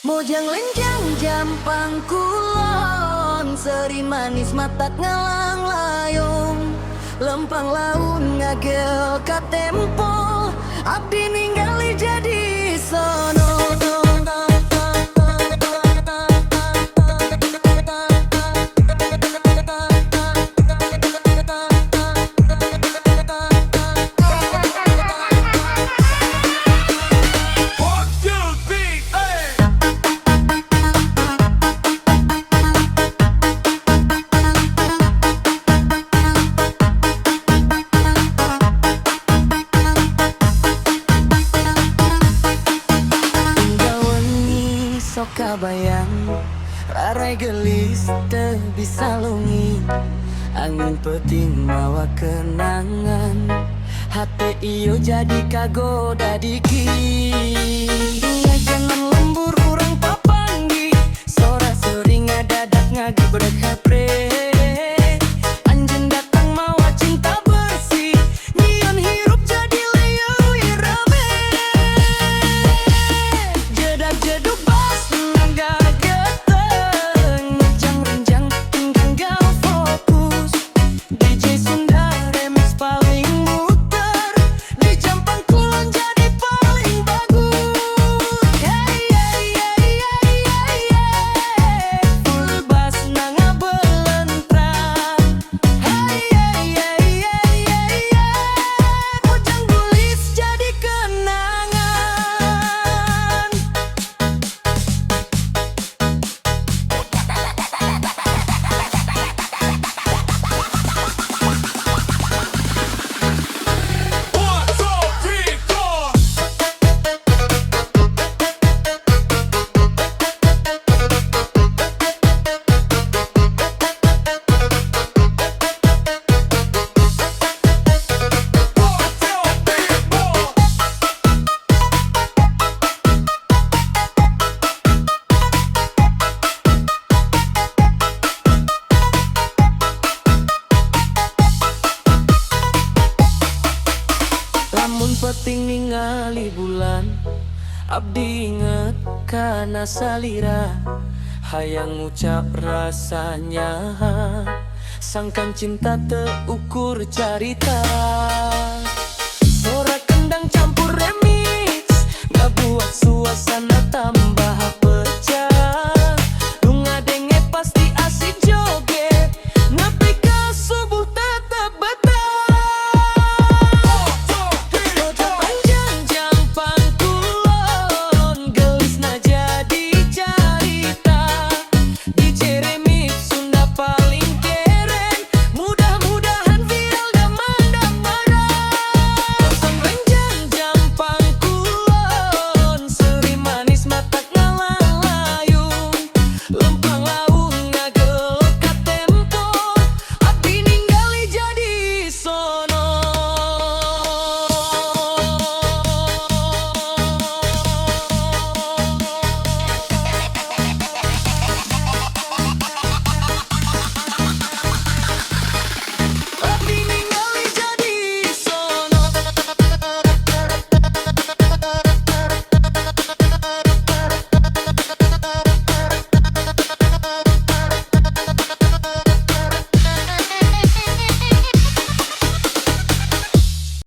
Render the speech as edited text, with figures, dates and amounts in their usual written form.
Mojang lenjang jampang kulon, seri manis matak ngalang layong, lempang laun ngagel ka tempo, abdi ningali jadi sono. Kabayang larai gelis teu bisa lungi, angin peting mawa kenangan, hati iyo jadi kagoda dikit. Jangan lembur urang papanggi, sora sering ngadadak ngagebrak hapre. Anjeun datang mawa cinta bersih, nyian hirup jadi lieu irame. Jedak-jeduk peting ningali bulan, abdi inget kana salira, hayang ngucap rasanya, sangkan cinta teukur carita. Sora kendang campur remix, ngabuat suasana